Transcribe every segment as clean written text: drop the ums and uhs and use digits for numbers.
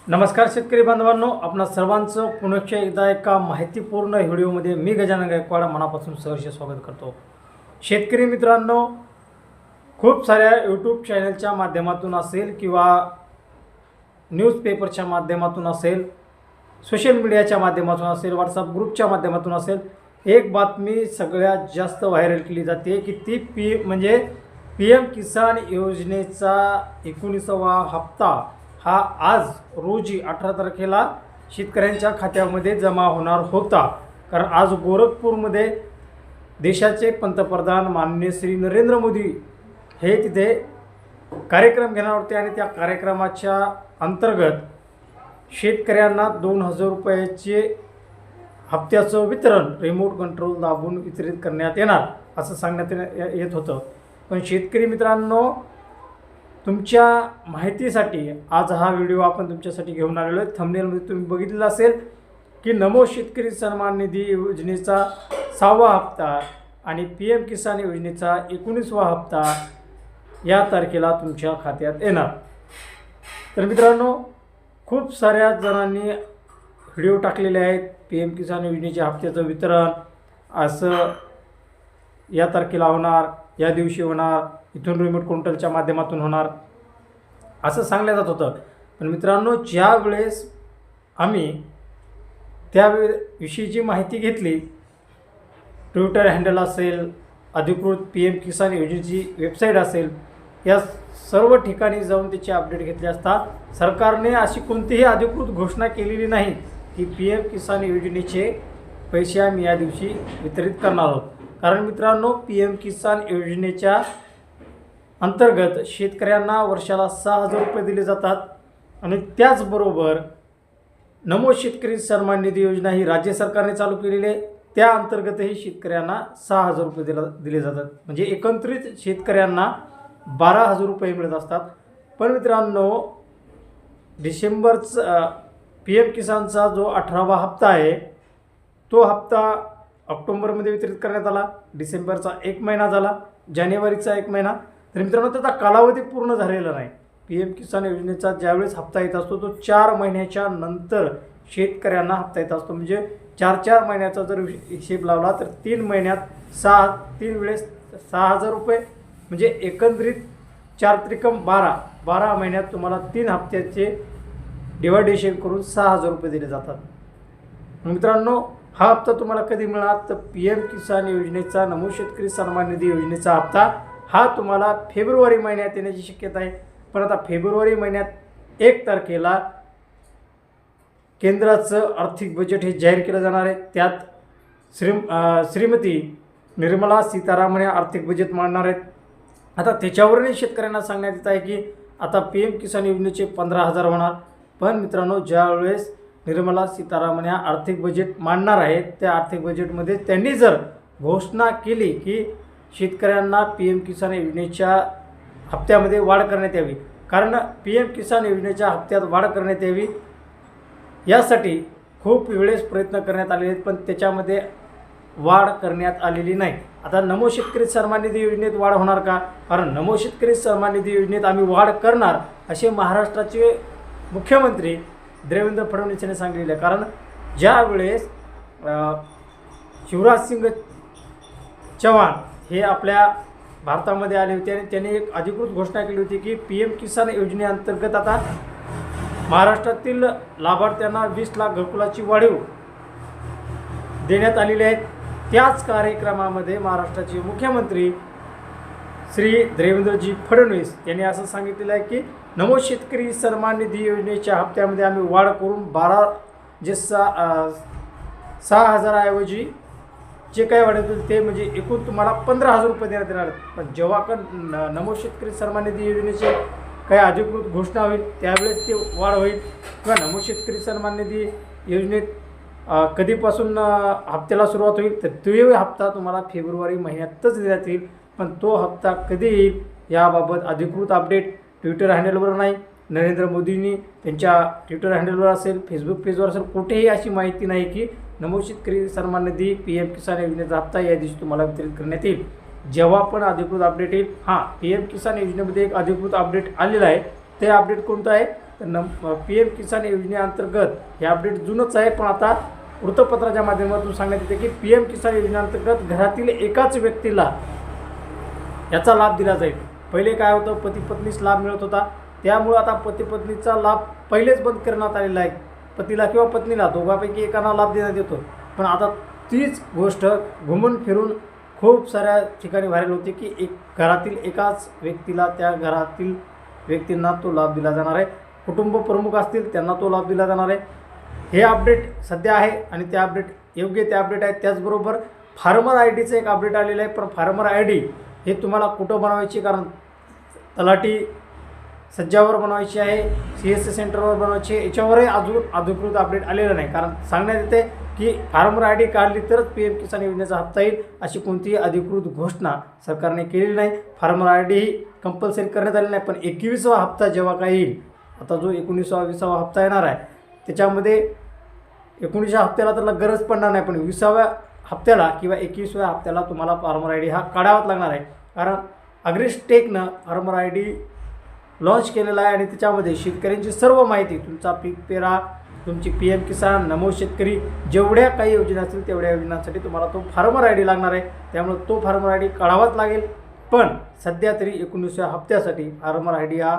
नमस्कार शेतकरी बांधवांनो, आपणा सर्वांचं पुन्हा एकदा एका माहितीपूर्ण व्हिडिओमध्ये मी गजानन गायकवाड मनापासून सहर्ष स्वागत करतो। शेतकरी मित्रांनो, खूप साऱ्या यूट्यूब चॅनलच्या माध्यमातून असेल किंवा न्यूजपेपरच्या माध्यमातून असेल, सोशल मीडियाच्या माध्यमातून असेल, व्हॉट्सअप ग्रुपच्या माध्यमातून असेल, एक बातमी सगळ्यात जास्त व्हायरल केली जाते की ती पीएम किसान योजनेचा 19वा हप्ता हा आज रोजी 18 तारखेला शेतकऱ्यांच्या खात्यामध्ये जमा होणार होता। कारण आज गोरखपूरमध्ये देशाचे पंतप्रधान माननीय श्री नरेंद्र मोदी हे तिथे कार्यक्रम घेणार होते आणि त्या कार्यक्रमाच्या अंतर्गत शेतकऱ्यांना 2000 रुपयाचे हप्त्याचं वितरण रिमोट कंट्रोल दाबून वितरित करण्यात येणार असं सांगण्यात येत होतं। पण शेतकरी मित्रांनो, तुमच्या माहितीसाठी आज हा व्हिडिओ आपण तुमच्यासाठी घेऊन आलेलो आहे। थंबनेलमध्ये तुम्ही बघितलं असेल की नमो शेतकरी सन्मान निधी योजनेचा 6वा हप्ता आणि पीएम किसान योजनेचा 19वा हप्ता या तारखेला तुमच्या खात्यात येणार। तर मित्रांनो, खूप साऱ्या जणांनी व्हिडिओ टाकलेले आहेत। पीएम किसान योजनेच्या हप्त्याचं वितरण असं या तारखेला होणार, या दिवशी होणार, इथून रिमोट कंट्रोलच्या माध्यमातून होणार असं सांगलं जात होतं। पण मित्रांनो, ज्या वेळेस आम्ही त्याविषयीची माहिती घेतली, ट्विटर हँडल असेल, अधिकृत पीएम किसान योजनेची वेबसाईट असेल, या सर्व ठिकाणी जाऊन त्याचे अपडेट घेतले असता सरकारने अशी कोणतीही अधिकृत घोषणा केलेली नाही की पीएम किसान योजनेचे पैसे आम्ही या दिवशी वितरित करणार आहोत। कारण मित्रांनो, पीएम किसान योजनेच्या अंतर्गत शेतकऱ्यांना वर्षाला 6000 रुपये दिले जातात आणि त्याचबरोबर नमो शेतकरी सन्मान निधी योजना ही राज्य सरकारने चालू केलेली आहे, त्या अंतर्गतही शेतकऱ्यांना 6000 रुपये दिले जातात। म्हणजे एकत्रित शेतकऱ्यांना 12000 रुपये मिळत असतात। पण मित्रांनो, डिसेंबरचा पीएम किसानचा जो 18वा हप्ता आहे तो हप्ता ऑक्टोबरमध्ये वितरित करण्यात आला, डिसेंबरचा 1 महिना झाला, जानेवारीचा 1 महिना। तर मित्रांनो, त्याचा कालावधी पूर्ण झालेला नाही। पीएम किसान योजनेचा ज्यावेळेस हप्ता येत असतो तो 4 महिन्याच्या नंतर शेतकऱ्यांना हप्ता येत असतो। म्हणजे 4 महिन्याचा जर हिशेब लावला तर 3 महिन्यात 3 वेळेस 6000 रुपये, म्हणजे एकंदरीत 4 त्रिकम 12 महिन्यात तुम्हाला 3 हप्त्याचे डिवायडेशन करून 6000 रुपये दिले जातात। मित्रांनो, हा हप्ता तुम्हाला कधी मिळणार तर पीएम किसान योजनेचा नमो शेतकरी सन्मान निधी योजनेचा हप्ता हा तुम्हाला फेब्रुवारी महिन्यात येण्याची शक्यता आहे। पण आता फेब्रुवारी महिन्यात 1 तारखेला केंद्राचं आर्थिक बजेट हे जाहीर केलं जाणार आहे। त्यात श्रीमती निर्मला सीतारामन या आर्थिक बजेट मांडणार आहेत। आता त्याच्यावरही शेतकऱ्यांना सांगण्यात येत आहे की आता पीएम किसान योजनेचे 15000 होणार। पण मित्रांनो, ज्यावेळेस निर्मला सीतारामन या आर्थिक बजेट मांडणार आहेत, त्या आर्थिक बजेटमध्ये त्यांनी जर घोषणा केली की शेतकऱ्यांना पीएम किसान योजनेच्या हप्त्यामध्ये वाढ करण्यात यावी, कारण पीएम किसान योजनेच्या हप्त्यात वाढ करण्यात यावी यासाठी खूप वेळेस प्रयत्न करण्यात आले आहेत, पण त्याच्यामध्ये वाढ करण्यात आलेली नाही। आता नमो शेतकरी सन्मान निधी योजनेत वाढ होणार का? कारण नमो शेतकरी सन्मान निधी योजनेत आम्ही वाढ करणार असे महाराष्ट्राचे मुख्यमंत्री देवेंद्र फडणवीस यांनी सांगितले आहे। कारण ज्या वेळेस शिवराजसिंग चौहान हे आपल्या भारतामध्ये आले होते आणि त्यांनी एक अधिकृत घोषणा केली होती की पीएम किसान योजनेअंतर्गत आता महाराष्ट्रातील लाभार्थ्यांना 20 लाख घरकुलाची वाढीव देण्यात आलेली आहे। त्याच कार्यक्रमामध्ये महाराष्ट्राचे मुख्यमंत्री श्री देवेंद्रजी फडणवीस यांनी असं सांगितलेलं आहे की नमो शेतकरी सन्मान निधी योजनेच्या हप्त्यामध्ये आम्ही वाढ करून 6000 ऐवजी जे काही वाढत होते ते म्हणजे एकूण तुम्हाला 15000 रुपये देण्यात येणार आहेत। पण जेव्हा का नमो शेतकरी सन्मान निधी योजनेचे काही अधिकृत घोषणा होईल त्यावेळेस ते वाढ होईल, किंवा नमो शेतकरी सन्मान निधी योजनेत कधीपासून हप्त्याला सुरुवात होईल तर तो हप्ता तुम्हाला फेब्रुवारी महिन्यातच देण्यात येईल। पण तो हप्ता कधी येईल याबाबत अधिकृत अपडेट ट्विटर हँडलवर नाही, नरेंद्र मोदींनी त्यांच्या ट्विटर हँडलवर असेल, फेसबुक पेजवर असेल, कुठेही अशी माहिती नाही की नमो शेतकरी सन्मान निधी पीएम किसान योजनेचा हप्ता या दिवशी तुम्हाला वितरित करण्यात येईल। जेव्हा पण अधिकृत अपडेट येईल, हां, पीएम किसान योजनेमध्ये एक अधिकृत अपडेट आलेला आहे। ते अपडेट कोणतं आहे तर पी एम किसान योजनेअंतर्गत हे अपडेट जुनंच आहे, पण आता वृत्तपत्राच्या माध्यमातून सांगण्यात येते की पी एम किसान योजनेअंतर्गत घरातील एकाच व्यक्तीला याचा लाभ दिला जाईल. पहिले काय होतं, पती पत्नीस लाभ मिळत होता, त्यामुळे आता पती पत्नीचा लाभ पहिलेच बंद करण्यात आलेला आहे. पतीला किंवा पत्नीला दोघांपैकी एकांना लाभ देण्यात येतो, पण आता तीच गोष्ट घुमून फिरून खूप साऱ्या ठिकाणी व्हायरल होते की घरातील एकाच व्यक्तीला त्या घरातील व्यक्तींना तो लाभ दिला जाणार आहे. कुटुंब प्रमुख असतील त्यांना तो लाभ दिला जाणार आहे. हे अपडेट सध्या आहे आणि ते अपडेट योग्य ते अपडेट आहे. त्याचबरोबर फार्मर आय डीचं एक अपडेट आलेलं आहे, पण फार्मर आय डी हे तुम्हाला कुठं बनवायची, कारण तलाठी सज्जावर बनवायची आहे, CSC सेंटरवर बनवायची आहे, याच्यावरही अजून अधिकृत अपडेट आलेलं नाही. कारण सांगण्यात येते की फार्मर आय डी काढली तरच पी एम किसान योजनेचा हप्ता येईल, अशी कोणतीही अधिकृत घोषणा सरकारने केलेली नाही. Farmer I D he compulsory करण्यात आली नाही, पण 21वा हप्ता जेव्हा काय येईल, आता जो 19वा हप्ता येणार आहे त्याच्यामध्ये 19व्या हप्त्याला तर गरज पडणार नाही, पण 20व्या हप्त्याला किंवा 21व्या हप्त्याला तुम्हाला फार्मर आय डी हा काढावाच लागणार आहे. कारण अग्रिस्टेकनं फार्मर आय डी लॉन्च केलेला आहे आणि त्याच्यामध्ये शेतकऱ्यांची सर्व माहिती, तुमचा पीक पेरा, तुमची पी एम किसान, नमो शेतकरी, जेवढ्या काही योजना असतील तेवढ्या योजनांसाठी तुम्हाला तो फार्मर आय डी लागणार आहे. त्यामुळे तो फार्मर आय डी काढावाच लागेल. पण सध्या तरी 19व्या हप्त्यासाठी फार्मर आय डी हा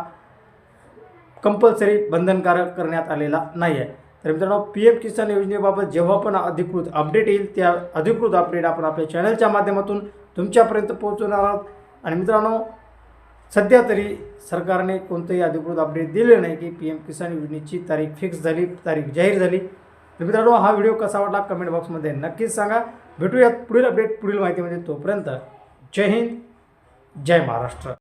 कंपल्सरी बंधनकारक करण्यात आलेला नाही आहे. तर मित्रांनो, पी एम किसान योजनेबाबत जेव्हा पण अधिकृत अपडेट येईल त्या अधिकृत अपडेट आपण आपल्या चॅनलच्या माध्यमातून तुमच्यापर्यंत पोहोचवणार आहोत. आणि मित्रांनो, सध्या तरी सरकारने कोणतंही अधिकृत अपडेट दिले नाही की पी एम किसान योजनेची तारीख फिक्स झाली, तारीख जाहीर झाली. तर मित्रांनो, हा व्हिडिओ कसा वाटला कमेंट बॉक्समध्ये नक्कीच सांगा. भेटूयात पुढील अपडेट पुढील माहितीमध्ये. तोपर्यंत जय हिंद, जय महाराष्ट्र.